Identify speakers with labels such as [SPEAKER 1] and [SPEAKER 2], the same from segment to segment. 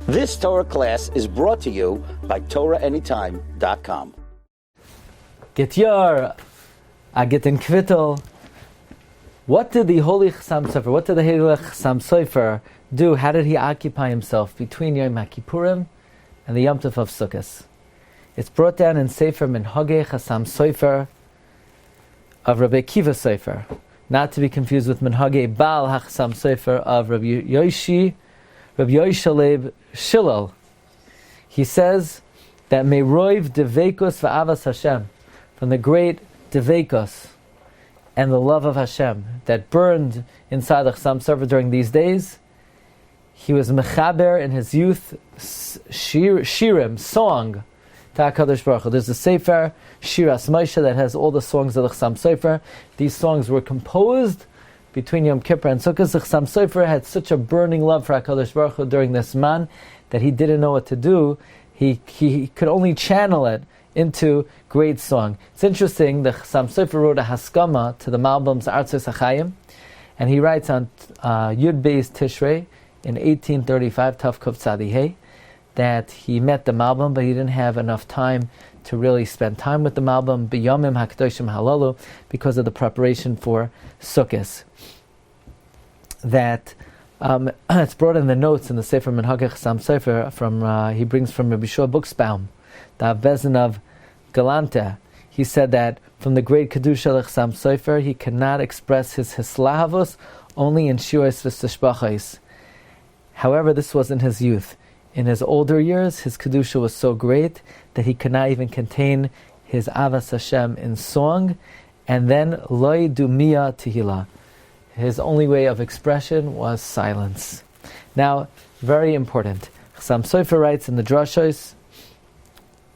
[SPEAKER 1] This Torah class is brought to you by TorahAnytime.com.
[SPEAKER 2] Getyor, Agitin Kvittel. What did the Holy Chasam Sofer, what did the Holy Chasam Sofer do? How did he occupy himself between Yom HaKippurim and the Yom Tov of Sukkos? It's brought down in Sefer Minhagei Chasam Sofer of Rabbi Kiva Sofer, not to be confused with Minhagei Baal HaChasam Sofer of Rabbi Yoshalev Shilal. He says that Meroiv Devekos V'Avas Hashem, from the great Devekos and the love of Hashem that burned inside the Chasam Sofer during these days, he was mechaber in his youth shirim, song, to HaKadosh Baruch Hu. There's a Sefer, Shiras Moshe, that has all the songs of the Chasam Sofer. These songs were composed between Yom Kippur and Sukkos. The Chasam Sofer had such a burning love for HaKadosh Baruch Hu during this man that he didn't know what to do. He could only channel it into great song. It's interesting, the Chasam Sofer wrote a Haskama to the Malbim's Artzos HaChaim, and he writes on Yud Beis Tishrei in 1835, Tav Kuf Tzadi Hey, that he met the Malbim, but he didn't have enough time to really spend time with the Malbim, B'yomim HaKadoshim Halalu, because of the preparation for Sukkos. That it's brought in the notes in the Sefer Minhagei Chasam Sofer from he brings from Rabbi Shua Buxbaum, the Bezin of Galante. He said that from the great Kedusha Chasam Sofer, he cannot express his hislahavos only in shiuros v'tishbachos. However, this was in his youth. In his older years, his Kedusha was so great that he could not even contain his Avas Hashem in song, and then Loi Dumia Tehillah. His only way of expression was silence. Now, very important. Chasam Sofer writes in the Drashos,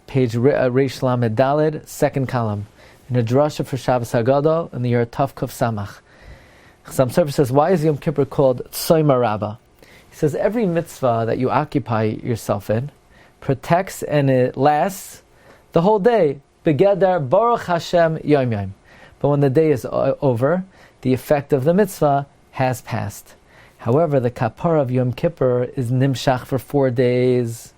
[SPEAKER 2] page Reish Lamed Daled, second column, in a drasha for Shabbos Hagadol in the year Tav Kuf Samach. Chasam Sofer says, why is Yom Kippur called Tzoyma Rabbah? He says, every mitzvah that you occupy yourself in protects and it lasts the whole day. Begeder Baruch Hashem Yom Yom. But when the day is over, the effect of the mitzvah has passed. However, the kapara of Yom Kippur is nimshach for 4 days,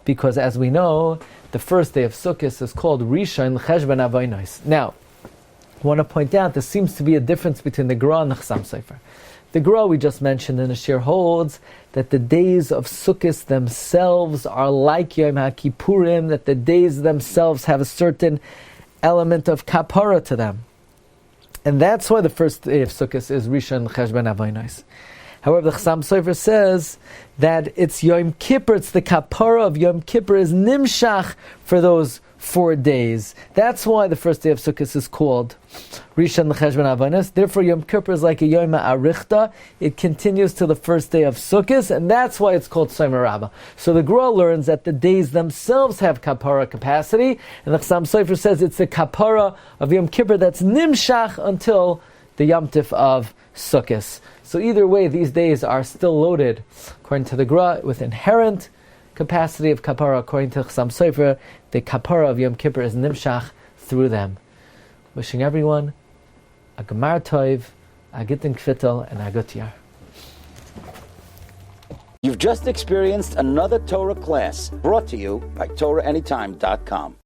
[SPEAKER 2] because as we know, the first day of Sukkos is called Rishon Cheshbon Avonos. Now, I want to point out there seems to be a difference between the Gra and the Chasam Sofer. The Gra we just mentioned in the Shiur holds that the days of Sukkos themselves are like Yom HaKippurim, that the days themselves have a certain element of kapara to them. And that's why the first day of Sukkos is Rishon Cheshbon Avonos. However, the Chasam Sofer says that it's Yom Kippur, it's the kapara of Yom Kippur is nimshach for those 4 days. That's why the first day of Sukkos is called Rishon Cheshbon Avonos. Therefore, Yom Kippur is like a Yom Arichta. It continues to the first day of Sukkos, and that's why it's called Tzoyma Rabbah. So the Gra learns that the days themselves have kapara capacity, and the Chasam Sofer says it's the kapara of Yom Kippur that's nimshach until the Yom Tif of Sukkos. So either way, these days are still loaded, according to the Gra, with inherent capacity of kapara. According to Chasam Sofer, the kapara of Yom Kippur is nimshach through them. Wishing everyone a Gemar Tov, a Gitin Kvittel, and a Gutiyar.
[SPEAKER 1] You've just experienced another Torah class brought to you by TorahAnytime.com.